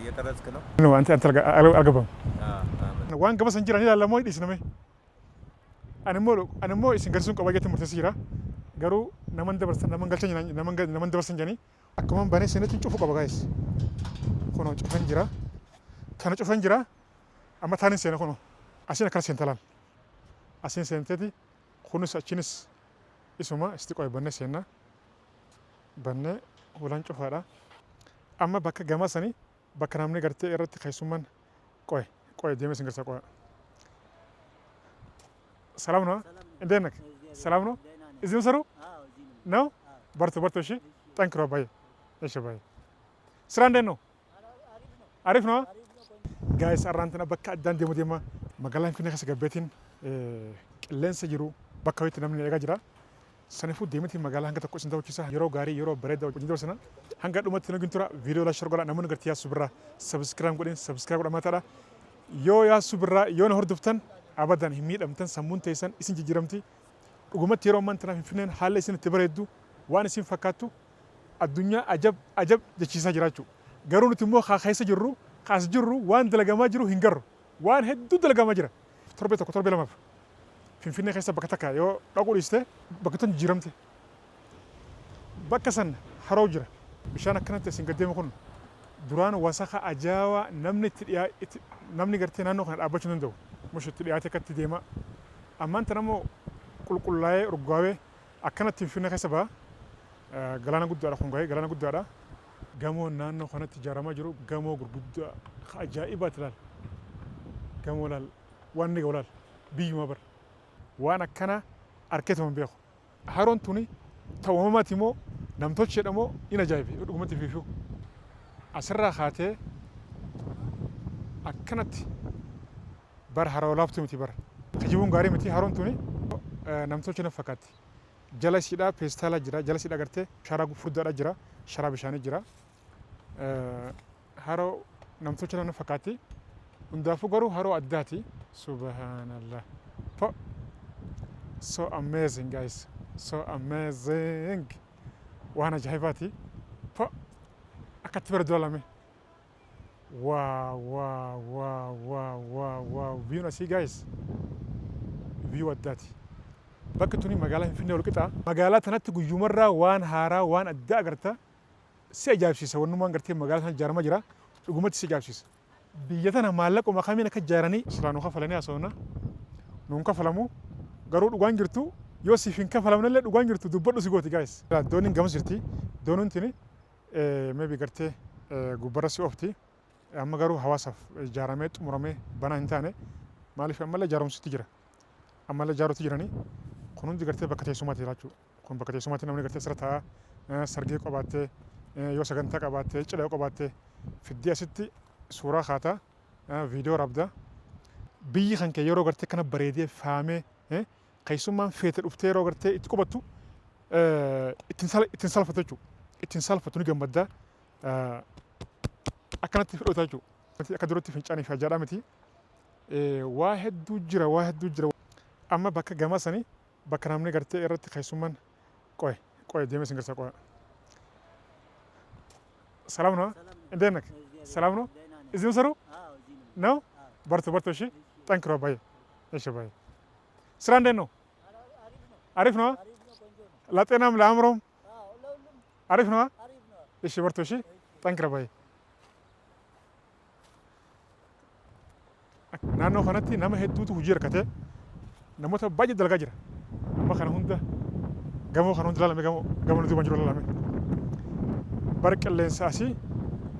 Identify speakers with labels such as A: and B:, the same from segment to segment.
A: እየቀረጽክ ነው?
B: አንተ አልገባም። ዋን ገባ ሰንጅራኒ ላለሞ ይስነመ አንሞ ኢስን ገርሱን ቀባየት ሙርተስ ጅራ ገሩ ነመን ደበርሰን ነመን ገልቸኝ ነመን ደበርሰን ጀኒ አከመን በኔ ሰነትን ጩፉ ቀባጋይስ ኮኖ ጩፈን ጅራ ከነ ጩፈን ጅራ አመታን ሰነ ኮኖ አሲን ከር ሰንተላል አሲን ሰንተቲ ኩኑስ አቺንስ ኢሱማ እስቲ ቆይ በነ ሰና በነ ሁላን ጩፋዳ አማ በከ ገማሰኒ በከናምኔ ገርቴ እረት ከይሱማን ቆይ ደመ ስንገርሳ ቆይ ሰላም ነው እንዴት ነህ? ሰላም ነው። እዚህ ነው ሰሩ ነው በርቱ እሺ ጠንክሮ ባይ እሺ ባይ ስራ እንዴት ነው? አሪፍ ነው ጋይስ አራንተና በካ አዳን ደሞ መጋላን ፍኔ ከሰገበቲን ቅሌንሰ ጅሩ በካዊት ነምን ያጋ ጅራ ሰነፉ ደምቲ መጋላ አንገ ተቆስ እንታው ኪሳ የሮ ጋሪ የሮ በረዳ ወንጀል ወሰና አንጋ ዱመት ነው ግንቱራ ቪዲዮ ላ ሸርጎላ ነምን ገርት ያሱ ብራ ሰብስክራይብ ቆዳ ማታዳ ዮ ያሱ ብራ ዮነ ሆርድፍተን አበዳን ሂሚደምተን ሰሙን ተይሰን ኢስን ጅጅረምቲ ዱጉመት የሮ ማንተና ፍነን ሐለ ኢስን ትበረዱ ዋን ኢስን ፈካቱ አዱኛ አጀብ ጀቺሳ ጅራቹ ገሩን ትሞ ካይሰ ጅሩ ካስ ጅሩ ዋን ደለጋማ ጅሩ ሂንገሩ ዋን ሄዱ ደለጋማ ጅራ ቶርቤ ለማፍ ፊንፊኔ ከይሰ በከተካ ዮ ዳቁል ኢስተ በከተን ጅረምቲ በከሰን ሐሮ ጅራ ብሻና ከነተ ሲንገደም ኩን ዱራን ወሰኻ አጃዋ namni gartee naannoo kana dhaabbachuu danda'u mushitti dhiyaatee akkatti deema ammaan tana immoo qulqullaa'ee urgaawee akkanatti finfinnee keessa ba'a galaana guddaadha kun gahee galaana guddaadha gamoon naannoo kanatti ijaaramaa jiru gamoo gurguddaa ajaa'ibaati laal gamoo laal waan ni laal biyyuma bar waan akkana arkeetuma beeku haroon tuni ta'uumamaati immoo namtochi jedhamoo in ajaa'ibe dhugumatti fiifuu asirraa kaatee akkanatti bar haroo laaftu miti bar kajibuun gaarii miti haroon tuni namtochi na fakkaatti jala siidhaa peestaala jira jala siidhaa gartee sharaa furdaadha jira sharaa bishaanii jira haroo namtochi na fakkaatti hundaafuu garuu haroo addaati subhanallah so amazing guys so amazing waan ajaa'ibaati akkatti bara doolame wow view na see guys view addaati bakka tuni magaalaa Finfinnee ol qixa magaalaa tanatti guyyumarraa waan haaraa waan addaa agarta si ajaa'ibsiisa wannumaan gartee magaalaa sana ijaaramaa jira dhugumatti si ajaa'ibsiisa biyya tana maallaquma kamiin akka ijaaranii silaa nu kafalanii haasawna nuun kafalamu garuu dhugaan jirtu yoo siif hin kafalamnallee dhugaan jirtu dubbadhu si gooti guys dooniin gamas jirti doonuun tini maybe gartee gubbarra si oofti amma garuu hawaasaaf ijaaramee xumuramee banaa hin taane maaliif ammallee ijaaromsitti jira ammallee ijaarotti jiranii kun hundi gartee bakka teessumaati jechuudha kun bakka teessumaatti namni gartee sirra taa'aa sargee qabaattee yoo sagantaa qabaattee cidha yoo qabaattee fiddee asitti suuraa kaataa viidiyoo raabdaa biyyi kan kee yeroo gartee kana bareedee faamee keessummaan feete dhuftee yeroo gartee itti qubattu ittiin salphatu jechuudha ittiin salphatu ni gammaddaa akkanatti fudhata jechuudha akka duratti fincaanii fi ajaa'idhaa miti waa hedduu jira amma bakka gamasanii bakka namni gartee irratti keessummaan qo'e deemee singirsa qo'e ሰላም ነው እንዴት ነህ? ሰላም ነው እዚህ ነው ሰሩ ነው በርቱ እሺ ጠንክሮ ባይ እሺ ባይ ስራ እንዴት ነው? አሪፍ ነው ለጤናም ለአእምሮም አሪፍ ነው እሺ በርቱ እሺ ጠንክሮ ባይ naannoo kanatti nama hedduutu hojii hirkatee namoota baay'ee dalagaa jira amma kana hunda gamoo kana hunda ilaalame gamoo nuti jiru ilaalame bara qilleensa asii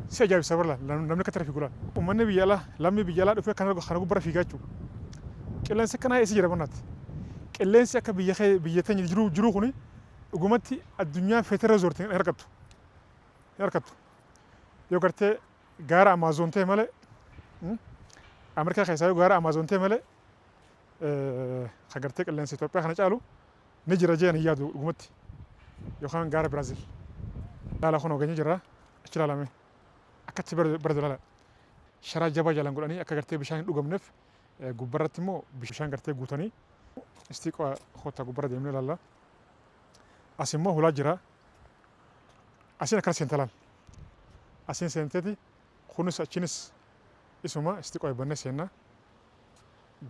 B: si ajaa'ibsa bara namni akka tarafiigu laal uummanni biyya alaa lammii biyya alaa dhufee kana gubbara fiigaa jechuudha qilleensi akkanaa eessa jira bannaatti qilleensi akka biyya teenya jiru kuni dhugumatti addunyaa feetera zoortii hin harkattu yoo gartee gaara amaazoon ta'e malee Amerikaa keessaa gaara Amaazoon ta'e malee agartee qilleensa Itoophiyaa kana caalu ni jira jeen hin yaadu dhugumatti yookaan gaara Biraazil laala kun ogeenya jira achi laalame akkatti bara dolaala sharaa jabaa jalaan godhanii akka gartee bishaan hin dhugamneef gubbarratti immoo bishaan gartee guutanii istii qotaa gubbarra deemnee laalla as immoo hulaa jira asiin akkana seenta laal asin seenteti kunis achinis isuma isti qoy banne seenna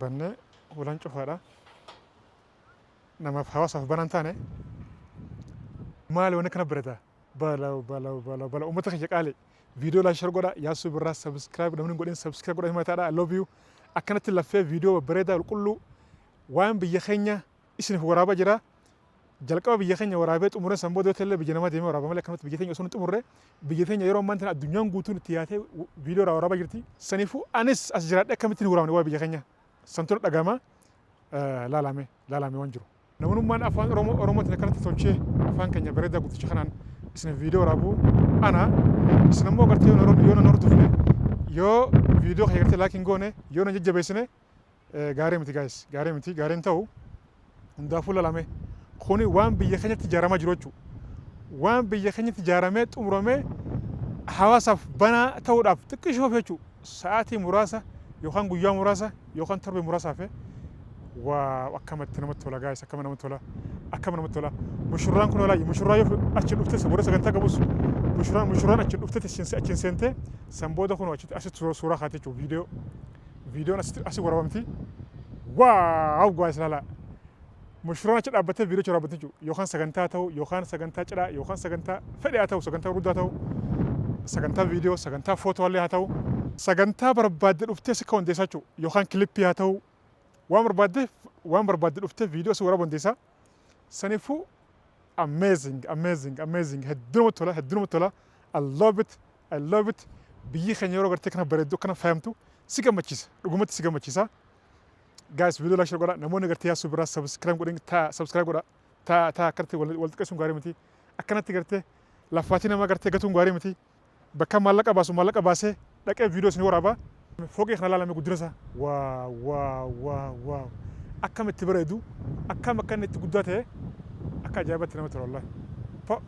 B: banne hulan cufaadha namaaf hawaasaaf banaan taane maali wanni kana barata bala ummata keenya qaali viidiyoo laa shar godha yaasuu birraa subscribe namni godhin subscribe godha himataadha I love you akkanatti laffee viidiyoo babbareedaa qulqulluu waan biyya keenya isiniif waraabaa jira jalqaba biyya keenya waraabee xumuree sanboo dooteellee biyya namaa deemee waraabaa malee akkanatti biyya keenya osoo hin xumurre biyya keenya yeroo ammaan tana addunyaan guutuun itti yaatee viidiyoo irraa waraabaa jirti saniifuu anis as jiraadhee akkamittiin waraabne waa biyya keenya santoon dhagama laalame waan jiru namummaan afaan oromootiin akkanatti tolchee afaan keenya bareedaa guddicha kanaan isin viidiyoo waraabuu ana isin ammoo gartee yoo na hordofne yoo viidiyoo kana gartee laakiin goone yoo na jajjabeessine gaarii miti gaayis gaarii miti gaariin ta'u hundaafuu laalame kuni waan biyya keenyatti ijaaramaa jiru jechuudha waan biyya keenyatti ijaaramee xumuramee hawaasaaf banaa ta'uudhaaf xiqqishoof jechuudha sa'aatii muraasa yookaan guyyaa muraasa yookaan torbee muraasaaf waa akkamatti namatti tola gaayis akkama namatti tola mushurraan kun walaayi mushurraa yoo achi dhufte saboota sagantaa qabus mushurraan achi dhufte achi seente sanbooda kun asitti suuraa kaate jechuudha viidiyoon asii waraabamti waaw gaayis laalaa mushurraan achi dhaabbattee viidiyoo waraabbatte jechuudha yookaan sagantaa ta'u yookaan sagantaa cidhaa yookaan sagantaa fedhe haa ta'u sagantaa guddaa ta'u sagantaa viidiyoo sagantaa footoo illee haa ta'u sagantaa barbaadde dhuftee si kawandeessaa jechuudha yookaan kilippii haa ta'u waan barbaadde dhuftee viidiyoo si waraabbandeessaa saniifuu amazing hedduu tola I love it biyyi keenya yeroo gartee kana bareedduu kana faayamtu si gammachiisa dhugumatti si gammachiisa guys viidiyoo laashar godha namoonni gartee yaasuu biraa subscribe godha taa akkanatti wal xiqqeessuun gaarii miti akkanatti gartee laffaatii namaa gartee gatuun gaarii miti bakka maallaqa baasee dhaqee viidiyoo isin waraabaa fooqee kana laalame guddina isaa waaw akkamitti bareedu akka inni itti guddaa ta'e akka ajaa'ibatti namatti tola wallaahi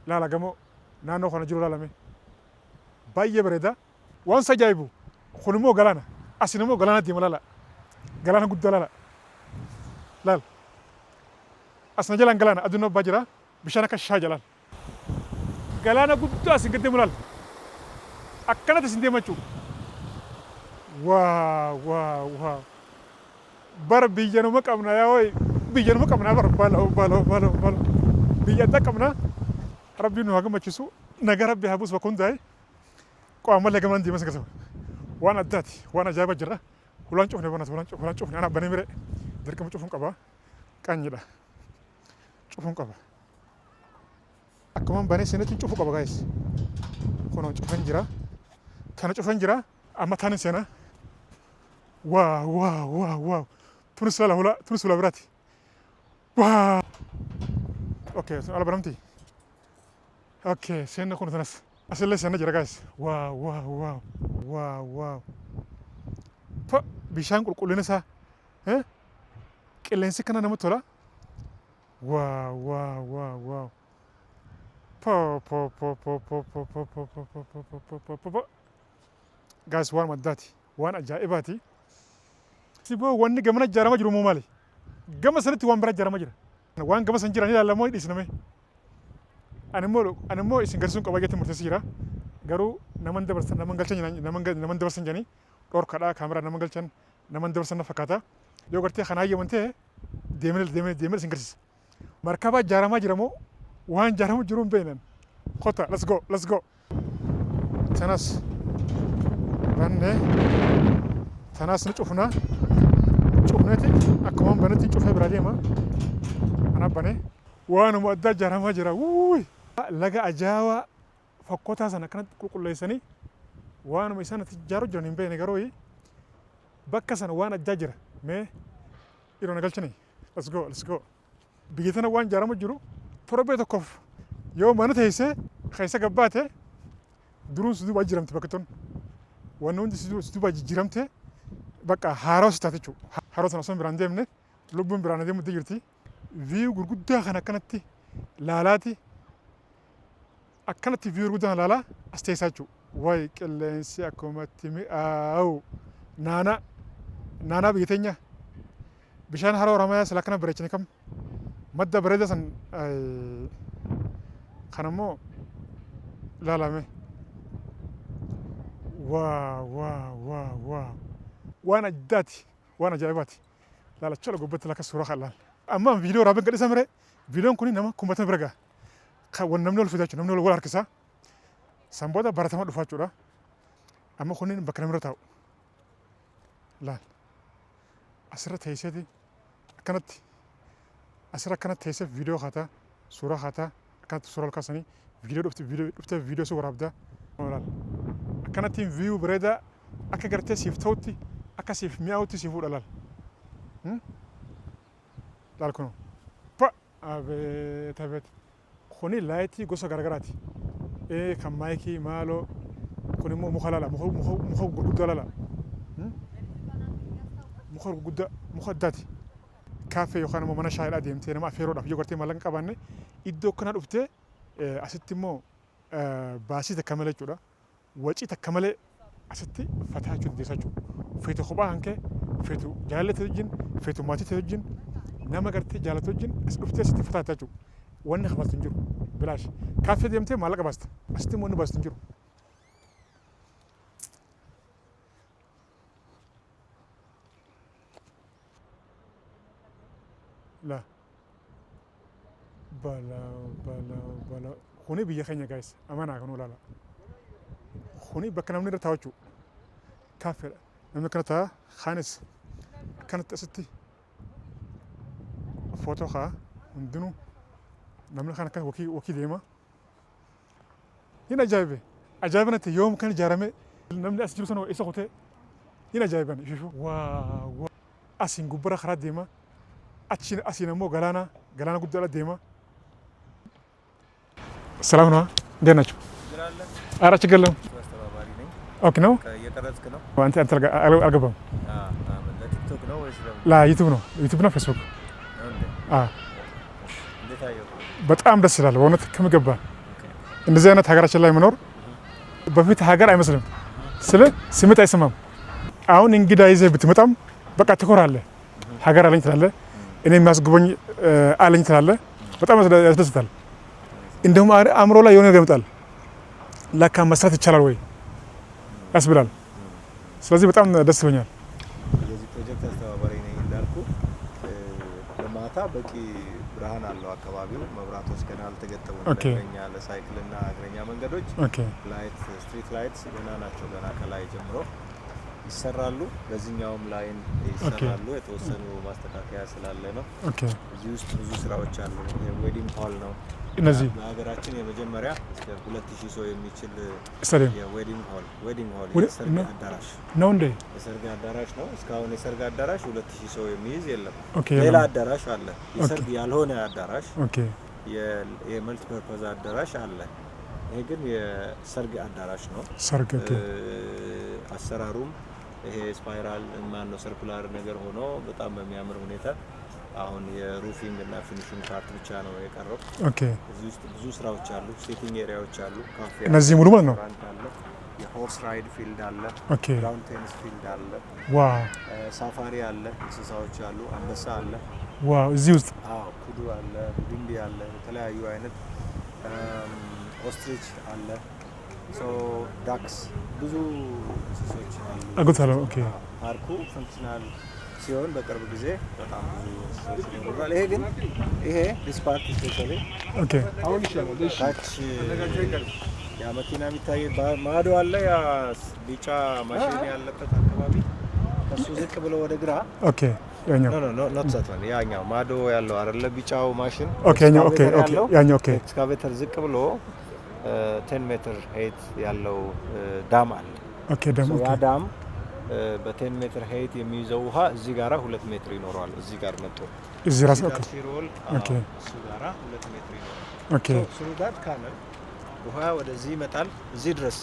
B: laala gamoo naannoo kana jiru laalame baay'ee bareeda waan isa ajaa'ibu kun immoo galaana asin immoo galaana deema laala galaana guddaa laal asna jalaan galaana aduun abbaa jira bishaan akka shaa jalaan galaana guddaa asin gad deemu laal akkanatti isin deema jechuudha waaw bar biyya nama qabna yaa wayi biyya nama qabna bar bala biyya adda qabna rabbiin nu haa gammachiisu nagaa rabbi haa buusu bakka hundaa'e qaamallee gamaan deemas gasa waan addaati waan ajaa'iba jira hulaan cufne banas hulaan cufne ana banee mire dirqama cufuun qaba qaanyidha cufuun qaba akkumaan banee seenatti cufuu qaba gaayis kunuun cufan jira kana cufan jira amma taanin seena waaw tunis lala biraati waaw okay ala banamti okay seenna kun tanas asillee seenna jira gaayis waaw bishaan qulqullina isaa qilleensi kana namatti tola waaw gaayis waan addaati waan ajaa'ibaati siboo wanni gamana ijaarama jiru moo maali gama sanatti waan biraa ijaarama jira waan gama san jiran ilaalamoo dhiisname ani immoo isin garsiisuun qaba jettee murteessi jira garuu naman dabarsan jedhanii dhorkaadhaa kaameraa naman galchan naman dabarsan na fakkaata yoo gartee kana hayyaman ta'e deemee isin garsiisa markaba ijaaramaa jira moo waan ijaaramu jiru hin beeknan kota let's go tanas banne tanas ni cufneeti akkumaan banetti cufee biraa deema ana bane waanuma addaa ijaaramaa jira laga ajaa'ibaa fakkootaa sana akkanatti qulqulleessanii waanuma isaan itti ijaaru jiran hin beekne garuu bakka sana waan addaa jira mee yeroo na galchanii let's go biyya tana waan ijaaramu jiru torbee tokkoof yoo mana teessee keessa gabbaate duruun si duuba jiramte bakka ton wanni hundi si duuba jijjiiramte bakka haaraa si taate jechuudha haaraa sana osoo biraan deemne lubbuun biraan deemu jirti viiyuu gurguddaa kan akkanatti laalaati akkanatti viiyuu gurguddaa laalaa as teessaa jechuudha wayi qilleensi akkumatti mi'aawu naanaa biyya teenya bishaan haroo Oromiyaa sila akkana bareechine kam madda bareeda san kanammoo laalame واو وانا جداتي وانا جايباتي لا لا تشلو قبت لك الصورة خلال أما فيديو رابن قد سمره فيديو كوني نما كومباتن برجع ونمنول في ذاك نمنول ولا ركسا سامبودا براتما دفاتورا أما كوني بكرم رتاو لا أسرة هيسدي كانت هيسد فيديو خاطا صورة خاطا كانت صورة الكاسني فيديو صورة أبدا كانت فيو بريدا أكجرت سيفتوتي أكسيف مياوتي سيفور لال لال كنو با أبي تبت خوني لايتي غوسا غرغراتي إيه كمايكي مالو خوني مخلالا مخو غودا لالا مخو غودا مخداتي كافي يوخانا مو منا شايل اديم تينا ما فيرو داف يوغرتي مالن قباني إدو كنا دفتي أستمو باسي تكمله جودا وجي تكمله أستي فتاة ديساجو فيتو خبا هنك فيتو جالة تجين فيتو ماتي تجين نما قرتي جالة تجين أستي أستي فتاة تجو وانا خباز تنجرو بلاش كافي ديمتي مالك باست أستي مونو باست تنجرو لا بلا خوني بيجي خينيا جايز أمانة كنو لا خوني بكنا منير تاوتشو كافر لما كانت خانس كانت أستي فوتو خا عندنا نمنا خان كان وكي ديما هنا جايبه أجايبنا يوم كان جارمه نمنا أسجل سنة إيش أخوته هنا جايبنا شوفوا واو أسين غبرة خرا ديما أسين مو غلانا قد على ديما السلام عليكم ديناچو أرى تقولون أوكي نو وأنت أرجبهم لا يوتيوب نو فيسبوك በጣም ደስ ይላል በእውነት ከምገባ እንደዚህ አይነት ሀገራችን ላይ መኖር በፊት ሀገር አይመስልም ስለ ስሜት አይሰማም አሁን እንግዳ ይዘህ ብትመጣም በቃ ትኮራለህ ሀገር አለኝ ትላለህ እኔ የሚያስጎበኝ አለኝ ትላለህ በጣም ያስደስታል እንደውም አእምሮ ላይ የሆነ ነገር ይመጣል ለካ መስራት ይቻላል ወይ ያስብላል ስለዚህ በጣም ደስ ብሎኛል
A: የዚህ ፕሮጀክት አስተባባሪ ነኝ እንዳልኩ ለማታ በቂ ብርሃን አለው አካባቢው መብራቶች ገና አልተገጠሙም ለእግረኛ ለሳይክልና እግረኛ መንገዶች ላይት ስትሪት ላይትስ ገና ናቸው ገና ከላይ ጀምሮ ይሰራሉ በዚህኛውም ላይን ይሰራሉ የተወሰኑ ማስተካከያ ስላለ ነው እዚህ ውስጥ ብዙ ስራዎች አሉ የዌዲንግ ሆል ነው
B: እነዚህ
A: በሀገራችን የመጀመሪያ እስከ 2000 ሰው የሚችል የዌዲንግ ሆል የሰርግ አዳራሽ
B: ነው እንዴ
A: የሰርግ አዳራሽ ነው እስካሁን የሰርግ አዳራሽ 2000 ሰው የሚይዝ የለም ሌላ አዳራሽ አለ የሰርግ ያልሆነ አዳራሽ የመልቲ ፐርፐዝ አዳራሽ አለ ይሄ ግን የሰርግ አዳራሽ ነው ሰርግ አሰራሩም ይሄ ስፓይራል ማን ነው ሰርኩላር ነገር ሆኖ በጣም በሚያምር ሁኔታ አሁን የሩፊንግ እና ፊኒሺንግ ፓርት ብቻ ነው የቀረው እዚህ ውስጥ ብዙ ስራዎች አሉ ሴቲንግ ኤሪያዎች አሉ ካፌ
B: እነዚህ ሙሉ ማለት ነው
A: የሆርስ ራይድ ፊልድ አለ ግራውንድ ቴኒስ ፊልድ አለ
B: ዋው
A: ሳፋሪ አለ እንስሳዎች አሉ አንበሳ አለ
B: ዋው እዚህ ውስጥ
A: ኩዱ አለ ቡንዲ አለ የተለያዩ አይነት ኦስትሪች አለ ዳክስ ብዙ እንስሶች አሉ
B: አጎታለው
A: ፓርኩ ፈንክሽናል ሲሆን በቅርብ ጊዜ በጣም ብዙ እንስሶች ይኖራል ይሄ ግን ዲስ ፓርክ ስፔሻሊ አሁን ይሻላል ታች ያ መኪና የሚታይ ማዶ አለ ያ ቢጫ ማሽን ያለበት አካባቢ እሱ ዝቅ ብሎ ወደ ግራ
B: ያኛው
A: ኖት ዛት ያኛው ማዶ ያለው አይደለ ቢጫው ማሽን
B: ያኛው
A: ኤክስካቬተር ዝቅ ብሎ 10 ሜትር ሄይት ያለው ዳም አለ ያ ዳም በ10 ሜትር ሄይት የሚይዘው ውሃ እዚህ ጋራ 2 ሜትር ይኖራል እዚህ ጋር መጥቶ
B: እዚህ ራስ
A: ሲሮል እሱ ጋራ 2 ሜትር ይኖራል ሶ ዳት ካናል ውሃ ወደዚህ ይመጣል እዚህ ድረስ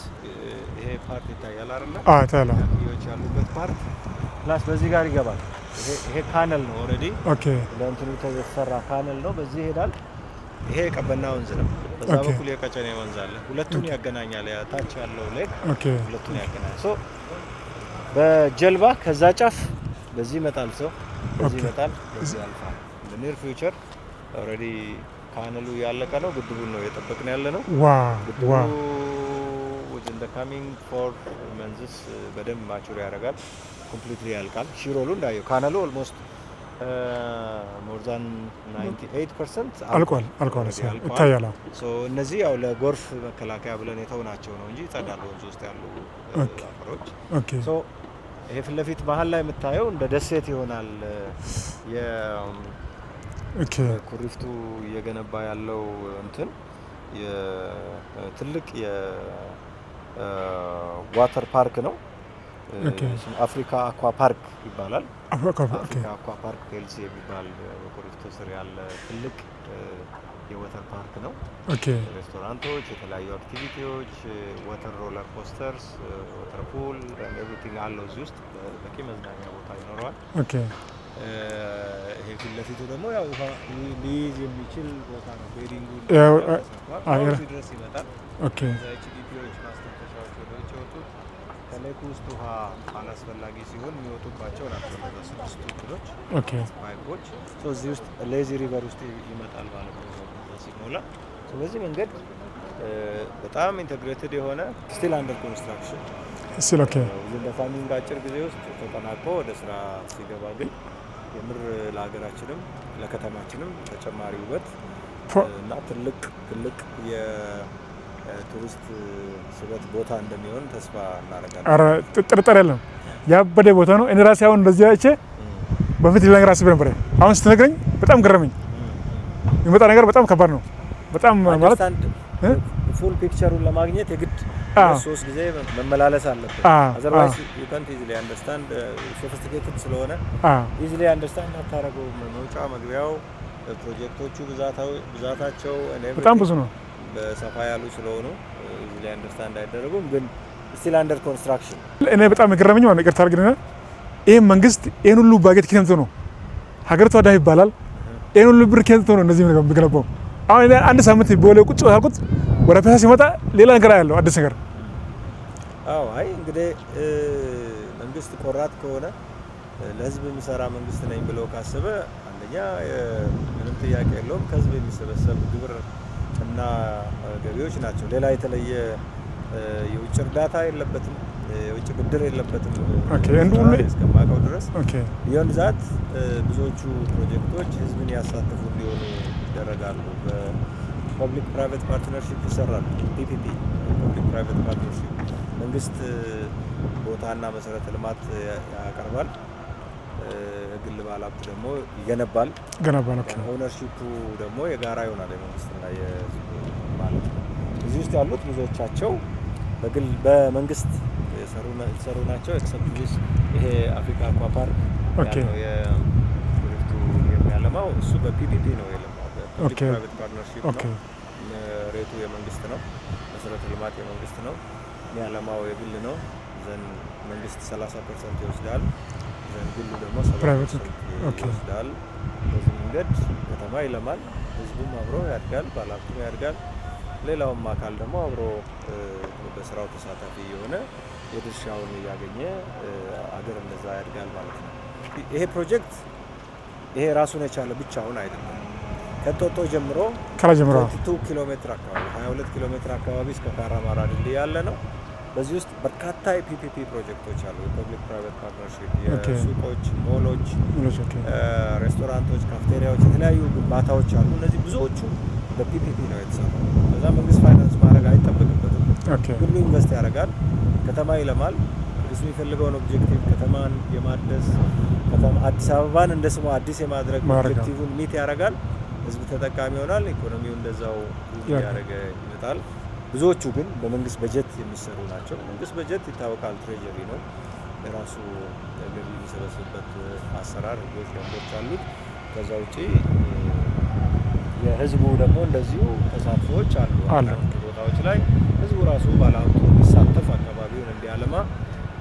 A: ይሄ ፓርት ይታያል አይደል
B: ታላ
A: ይዎች ያሉበት ፓርት ፕላስ በዚህ ጋር ይገባል ይሄ ካናል ነው ኦሬዲ ለእንትኑ ተሰራ ካናል ነው በዚህ ይሄዳል ይሄ ቀበና ወንዝ ነው በዛ በኩል የቀጨኔ ወንዝ አለ ሁለቱን ያገናኛል ያ ታች ያለው ሌክ ሁለቱን ያገናኛል ሶ በጀልባ ከዛ ጫፍ በዚህ ይመጣል ሰው በዚህ ይመጣል በዚህ አልፋል በኒር ፊውቸር ኦሬዲ ካናሉ ያለቀ ነው ግድቡን ነው የጠበቅን ያለ ነው
B: ዋው
A: within the ካሚንግ 4 መንዝስ በደንብ ማቹር ያደርጋል። ኮምፕሊትሊ ያልቃል። ሺሮሉ እንዳየው ካናሉ ኦልሞስት ሞር ዛን 98%
B: አልቋል ይታያል።
A: ሶ እነዚህ ያው ለጎርፍ መከላከያ ብለን የተውናቸው ነው እንጂ ይጸዳሉ ወንዝ ውስጥ ያሉ አፈሮች። ሶ ይሄ ፊት ለፊት መሀል ላይ የምታየው እንደ ደሴት ይሆናል። ኩሪፍቱ እየገነባ ያለው እንትን ትልቅ የዋተር ፓርክ ነው። አፍሪካ አኳ ፓርክ ይባላል። አፍሪካ አኳ ፓርክ ፔልሲ የሚባል በኩሪፍቱ ስር ያለ ትልቅ የዋተር ፓርክ ነው። ሬስቶራንቶች፣ የተለያዩ አክቲቪቲዎች፣ ዋተር ሮለር ኮስተርስ፣ ዋተር ፑል ኤቭሪቲንግ አለው እዚህ ውስጥ። በቂ መዝናኛ ቦታ ይኖረዋል። ይሄ ፊት ለፊቱ ደግሞ ያው ውሃ ሊይዝ የሚችል ቦታ ነው። ቤዲንጉ ድረስ ይመጣል። ኤችዲፒዎች ማስተንፈሻዎች ወደ ውጭ የወጡት ከሌኩ ውስጥ ውሃ አላስፈላጊ ሲሆን የሚወጡባቸው ናቸው። ስድስቱ እንትኖች ፓይፖች እዚህ ውስጥ ሌዚ ሪቨር ውስጥ ይመጣል ማለት ነው ሲሞላ። በዚህ መንገድ በጣም ኢንተግሬትድ የሆነ ስቲል አንደር ኮንስትራክሽን በፋሚንግ አጭር ጊዜ ውስጥ ተጠናቆ ወደ ስራ ሲገባ ግን የምር ለሀገራችንም ለከተማችንም ተጨማሪ ውበት እና ትልቅ የቱሪስት ስበት ቦታ እንደሚሆን ተስፋ እናደርጋለን። ኧረ
B: ጥርጥር የለም። ያበደ ቦታ ነው። እኔ ራሴ አሁን እንደዚህ አይቼ በፊት ልነግርህ አስቤ ነበር። አሁን ስትነግረኝ በጣም ገረመኝ። የሚመጣ ነገር በጣም ከባድ ነው። በጣም ማለት
A: ፉል ፒክቸሩን ለማግኘት የግድ 3 ጊዜ መመላለስ አለበት። otherwise you can't easily understand sophisticated ስለሆነ easily understand አታረገው። መውጫ መግቢያው ፕሮጀክቶቹ ብዛታቸው
B: በጣም ብዙ ነው።
A: በሰፋ ያሉ ስለሆኑ easily understand አይደረጉም። ግን still under construction
B: እኔ በጣም የገረመኝ ማለት ይቅርታ አድርግልኝ። ይሄ መንግስት ይሄን ሁሉ ባጀት ከንቶ ነው ሀገሪቷ ዳህ ይባላል። ይሄን ሁሉ ብር ከንቶ ነው እነዚህ ነገር የሚገነባው። አሁን አንድ ሳምንት በወለ ቁጭ አልኩት ወደ ፒያሳ ሲመጣ ሌላ ነገር ያለው አዲስ ነገር።
A: አይ እንግዲህ መንግስት ቆራጥ ከሆነ ለህዝብ የሚሰራ መንግስት ነኝ ብሎ ካሰበ አንደኛ ምንም ጥያቄ የለውም ከህዝብ የሚሰበሰብ ግብር እና ገቢዎች ናቸው። ሌላ የተለየ የውጭ እርዳታ የለበትም፣ የውጭ ብድር የለበትም እስከማውቀው ድረስ። ቢሆን ዛት ብዙዎቹ ፕሮጀክቶች ህዝብን ያሳተፉ እንዲሆኑ ይደረጋሉ። በፐብሊክ ፕራይቬት ፓርትነርሺፕ ይሰራሉ። ፒፒፒ ፐብሊክ ፕራይቬት ፓርትነርሺፕ መንግስት ቦታና መሰረተ ልማት ያቀርባል፣ ግል ባለሀብት ደግሞ ይገነባል። ኦነርሺፑ ደግሞ የጋራ ይሆናል የመንግስትና የህዝብ ማለት ነው። እዚህ ውስጥ ያሉት ብዙዎቻቸው በመንግስት የሰሩ ናቸው። ኤክሰፕት ይሄ አፍሪካ አኳ ፓርክ ያለው የኩሪፍቱ የሚያለማው እሱ በፒፒፒ ነው የለማው። ፐብሊክ ፕራይቬት ፓርትነርሺፕ ነው። መሬቱ የመንግስት ነው፣ መሰረተ ልማት የመንግስት ነው፣ የሚያለማው የግል ነው። ዘን መንግስት 30% ይወስዳል፣ ዘን ግሉ ደግሞ 70% ይወስዳል። በዚህ መንገድ ከተማ ይለማል፣ ህዝቡም አብሮ ያድጋል፣ ባለሀብቱም ያድጋል፣ ሌላውም አካል ደግሞ አብሮ በስራው ተሳታፊ የሆነ የድርሻውን እያገኘ አገር እንደዛ ያድጋል ማለት ነው። ይሄ ፕሮጀክት ይሄ ራሱን የቻለ ብቻውን አይደለም። ከጦጦ ጀምሮ 22 ኪሎ ሜትር አካባቢ 22 ኪሎ ሜትር አካባቢ እስከ ካራማራ ድልድይ ያለ ነው። በዚህ ውስጥ በርካታ የፒፒፒ ፕሮጀክቶች አሉ። የፐብሊክ ፕራይቬት ፓርትነርሺፕ፣ የሱቆች፣ ሞሎች፣ ሬስቶራንቶች፣ ካፍቴሪያዎች፣ የተለያዩ ግንባታዎች አሉ። እነዚህ ብዙዎቹ በፒፒፒ ነው የተሰራው። በዛ መንግስት ፋይናንስ ማድረግ አይጠበቅበትም። ሁሉ ኢንቨስት ያደርጋል፣ ከተማ ይለማል። መንግስት የሚፈልገውን ኦብጀክቲቭ ከተማን የማደስ አዲስ አበባን እንደ ስሟ አዲስ የማድረግ ኦብጀክቲቭን ሚት ያደርጋል። ህዝብ ተጠቃሚ ይሆናል። ኢኮኖሚው እንደዛው ያደረገ ይመጣል። ብዙዎቹ ግን በመንግስት በጀት የሚሰሩ ናቸው። መንግስት በጀት ይታወቃል፣ ትሬጀሪ ነው። የራሱ ገቢ የሚሰበስብበት አሰራር፣ ህጎች፣ ደንቦች አሉት። ከዛ ውጪ የህዝቡ ደግሞ እንደዚሁ ተሳትፎዎች አሉ። አንዳንድ ቦታዎች ላይ ህዝቡ ራሱ ባለሀብቱ እንዲሳተፍ አካባቢውን እንዲያለማ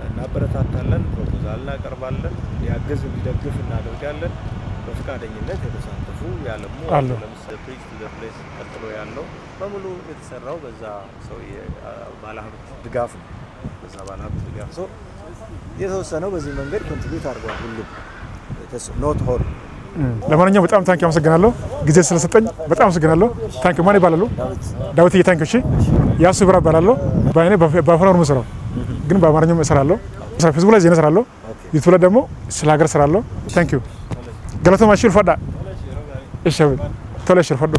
A: እናበረታታለን፣ ፕሮፖዛል እናቀርባለን፣ እንዲያግዝ እንዲደግፍ እናደርጋለን። በፍቃደኝነት የተሳተፉ ያለሙ ለምሳሌ ፕሪች ቱ ዘ ፕሌስ ቀጥሎ ያለው በሙሉ የተሰራው በዛ ሰው ባለሀብት ድጋፍ ነው። በዛ ባለሀብት ድጋፍ ሰው የተወሰነው በዚህ መንገድ ኮንትሪቢዩት አድርጓል። ሁሉም ኖት ሆል።
B: ለማንኛውም በጣም ታንክ አመሰግናለሁ፣ ጊዜ ስለሰጠኝ በጣም አመሰግናለሁ። ታንክ ማን ይባላሉ? ዳዊት ታንክ። እሺ ያሱ ብራ ይባላለሁ። በአይኔ በአፋን ኦሮሞ እሰራለሁ፣ ግን በአማርኛም እሰራለሁ። ፌስቡክ ላይ ዜና እሰራለሁ፣ ዩቲዩብ ላይ ደግሞ ስለ ሀገር እሰራለሁ። ታንክ ዩ ገለቶማ ሽል ፈዳ እሺ ቶሎ ሽል ፈዱ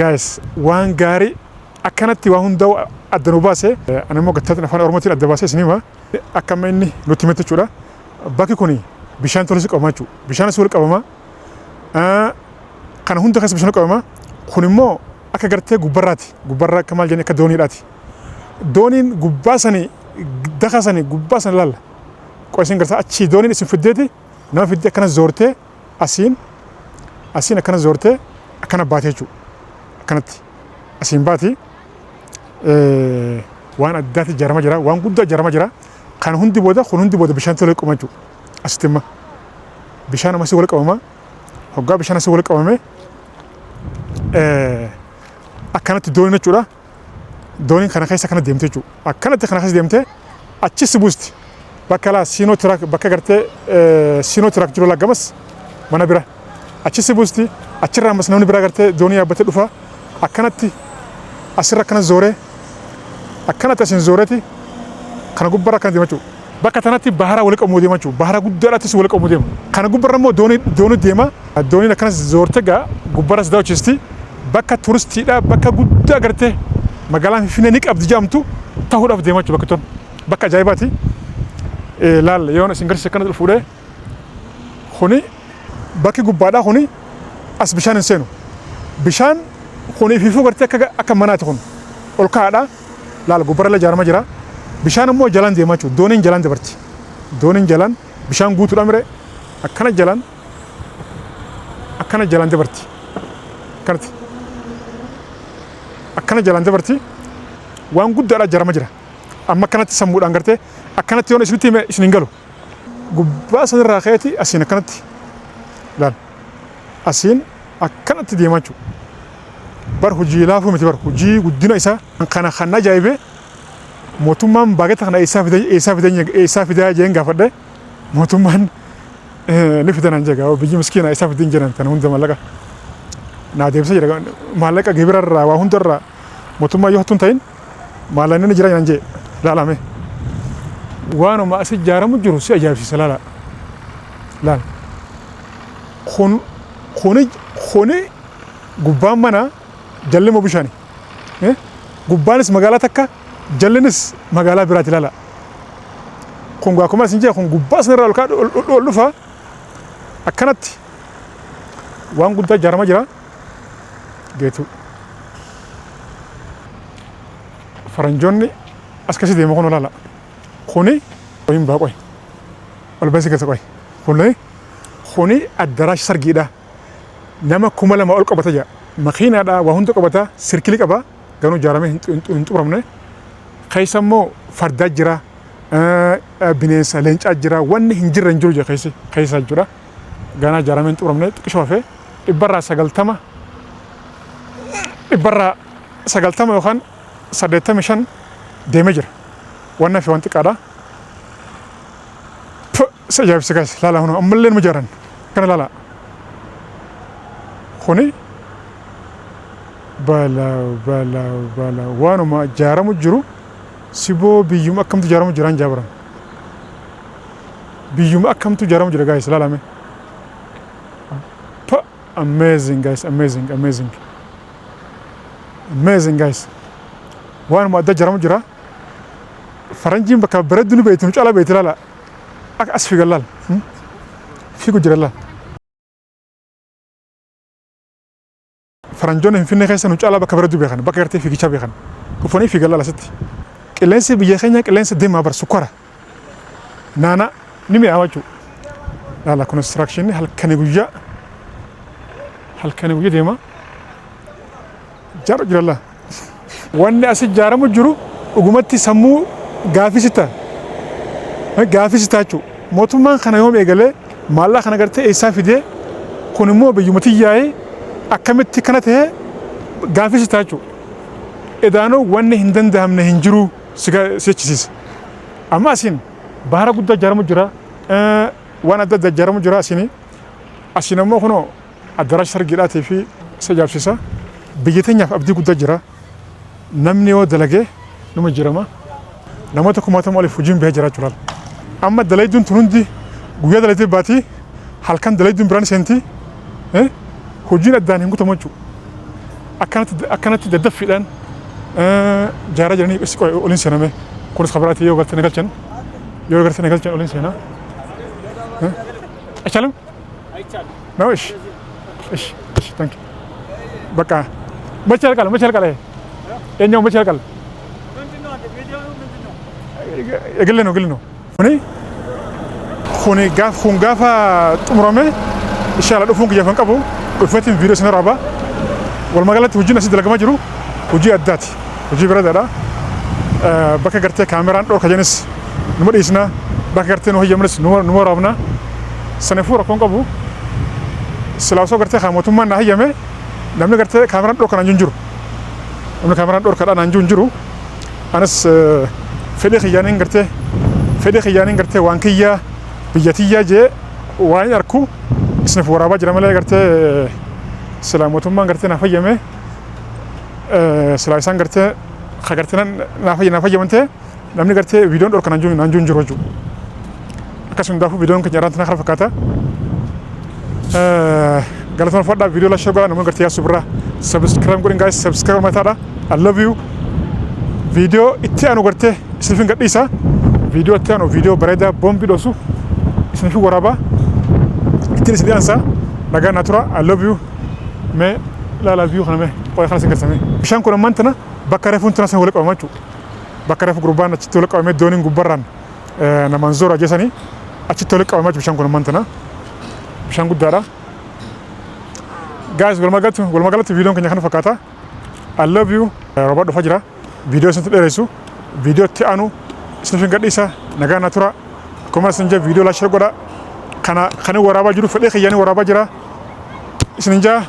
B: ጋይስ ዋን ጋሪ akkanatti waa hundaa adda nu baase ani immoo gattaatti afaan oromootiin adda baasee isinima akkama inni nutti himate jechuudha. Bakki kun bishaan tolis qabama jechuudha. Bishaanis wal qabama. Kana hunda keessa bishaan qabama. Kun immoo akka gartee gubbarraati. Gubbarraa akka maal jennee akka dooniidhaati. Dooniin gubbaa sanii daka sanii gubbaa sana laalla. Qo'isin gartaa achi dooniin isin fiddeeti nama fiddee akkana zoortee asiin akkana zoortee akkana baatee jechuudha. Akkanatti asiin baati. Waan addaatti ijaarama jira, waan guddaa ijaarama jira. Kan hundi booda bishaan tolee qabama jechuudha. Asitti immoo bishaan amasii wal qabama. Hoggaa bishaan asii wal qabame akkanatti dooniin jechuudha. Dooniin kana keessa akkana deemte jechuudha. Akkanatti kana keessa deemte achis buusti. Bakka laa siinoo tiraak bakka gartee siinoo tiraak jiru laggamas mana bira. Achis buusti. Achirraa ammas namni biraa gartee doonii yaabbatee dhufa. Akkanatti asirra akkana zooree akkanatti asiin zooreeti kana gubbarra akkana deema jechuudha. Bakka tanatti bahara wal qabamuu deema jechuudha. Bahara guddaadhaattis wal qabamuu deema. Kana gubbarra immoo doonii deema. Dooniin akkanas zoorte gaa gubbarras daawwachiisti. Bakka turistiidha bakka guddaa gartee magaalaan Finfinnee ni qabdi jedhamtu ta'uudhaaf deema jechuudha bakki ton. Bakka ajaa'ibaati. Laal yoon isin garsiise akkana fuudhee kuni bakki gubbaadhaa kuni as bishaan hin seenu. Bishaan kuni fiifuu gartee akka manaati kun ol ka'aadha. Laal gubbarra ijaarama jira. Bishaan immoo jalaan deema jechuudha. Dooniin jalaan dabarti. Dooniin jalaan bishaan guutuudha mire akkana jalaan dabarti. Akkanatti akkana jalaan dabarti. Waan guddaadha ijaarama jira. Amma akkanatti sammuudhaan gartee akkanatti yoon isinitti hime isin hin galu. Gubbaa sanarraa ka'eeti asiin akkanatti laal asiin akkanatti deema jechuudha. Bar hojii laafuu miti bar hojii guddina isaa kana kan ajaa'ibe mootummaan baagata kana eessaa fidaa jeen gaafadhe mootummaan ni fidanan jega biyyi miskiina eessaa fidin jedhan kana hunda maallaqa naa deebisa jedha maallaqa gibirarraa waa hundarraa mootummaa yoo hattuun ta'in maallaqni ni jira jedhan jee laalame waanuma as ijaaramu jiru si ajaa'ibsiisa laal kuni gubbaan mana jalli moo bishaani gubbaanis magaalaa takka jallinis magaalaa biraati laala kun akkuma isin jedhe kun gubbaa sanarraa ol dhufa akkanatti waan guddaa ijaarama jira geetu faranjoonni as kasi deema kun laala kuni qoyin baa qoy ol basi keessa qoy kuni addaraash sargiidha nama 2,000 ol qabata jira makiinaadha waa hunda qabata sirkilii qaba ganuu ijaarame hin xuramne keessa immoo fardaa jira bineensa leencaa jira wanni hin jirre hin jiru jira keessa jechuudha. Ganaa ijaarame hin xuramne xiqqishoo hafee 190 yookaan 85 deemee jira. Wanna fi wanti xiqqaadha. Ajaa'ibsiisa gaas laala hunu ammallee nu ijaaran kana laala. Kuni bala waanuma ijaaramu jiru siboo biyyuma akkamtu ijaaramu jiraan jaabaran. Biyyuma akkamtu ijaaramu jira gaas laalame. Amazing guys, amazing guys. Waanuma adda ijaaramu jira. Faranjiin bakka bareedu nu beeytu nu caalaa beeyti laala. Akka as fiigan laal. Fiigu jira laal. Faranjoonni Finfinnee keessa nu caalaa bakka bareedu beekan bakka gartee fiigichaa beekan dhufanii fiigan laala asitti. Qilleensi biyya keenya qilleensa deemaa bar sukkara. Naana ni mi'aawa jechuudha. Laala construction halkanii guyyaa deema. Jaaru jira laala. Wanni as ijaaramu jiru dhugumatti sammuu gaafisita jechuudha. Mootummaan kana yoom eegalee maallaqa kana gartee eessaa fidee kun immoo biyyumatti yaa'ee akkamitti kana ta'e gaafisita jechuudha. Edaanoo wanni hin danda'amne hin jiru si jechisiisa. Amma asiin bahara guddaa ijaaramu jira waan adda addaa ijaaramu jira asiin ammoo kunoo addaraash sargiidhaatii fi isa ajaa'ibsiisa. Biyya teenyaaf abdii guddaa jira. Namni yoo dalagee numa jirama namoota kumaatama oliif hojiin bahee jiraachuu laal amma dalayduun tun hundi guyyaa dalaydee baatii halkan dalayduun biraan seentii hojiin addaan hin guutamu jechuudha akkanatti daddaffiidhaan jaaraa jiranii qissi oliin seename kunis kabaraati yoo galtee nagalchan oliin seenaa አይቻልም ነው እሺ ታንክ በቃ መቼ ያልቃል የኛው መቼ ያልቃል የግል ነው ሁኔ ጋፋ ጥምሮሜ ይሻላል ዱፉን ከየፈን ቀቡ ዱፈትን ቪዲዮ ስነራባ ወልማጋለት ሁጂ ነሲ ደለገማ ጅሩ ሁጂ አዳት ሁጂ ብረዳዳ በከ ገርቴ ካሜራን ዶር ከጀንስ ንመዲስና በከ ገርቴ ነው የምንስ ኑመራብና ሰነፉ ረኮን ቀቡ ስላውሶ ገርቴ ካሞቱማ እና ህየሜ namni gartee kaameraan dhorkan anjuun jiru namni kaameraan dhorkadhaan anjuun jiru anas fedhii xiyyaaniin gartee waan kiyyaa biyya tiyyaa jee waan arku isiniif waraabaa jira malee gartee silaa mootummaan gartee naaf fayyame silaa isaan gartee naaf fayyamante namni gartee viidiyoon dhorkan anjuun jiru jechuudha akkasuma hundaafuu viidiyoon keenya irraan tana kana fakkaata galatoomaa fadhaa viidiyoo la shagala namoonni gartee yaasuu birraa subscribe godhin guys subscribe mataadha I love you viidiyoo itti aanu gartee isiniif gadhiisa viidiyoo itti aanu viidiyoo bareedaa boombii dhoosu isiniif waraabaa ittiin isin dhiyaansa nagaa naa tura I love you mee laala viiyoo kana mee qoya kana isin garsame bishaan kun ammaan tana bakka reefuun tana isin walitti qabama jechuudha bakka reefu gurbaan achitti walitti qabamee dooniin gubbarraan namaan zoora ajjeesanii achitti walitti qabama jechuudha bishaan kun ammaan tana bishaan guddaadha guys walmagalatti viidiyoon keenya kana fakkaata I love you roobaa dhufaa jira viidiyoo isinitti dheeressu viidiyoo itti aanu isiniif gadhiisa nagaa naa tura akkuma isin jaa viidiyoo laashee godha kana waraabaa jiru fedhee xiyyaanii waraabaa jira isin jaa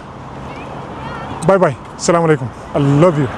B: bye bye assalamu alaikum I love you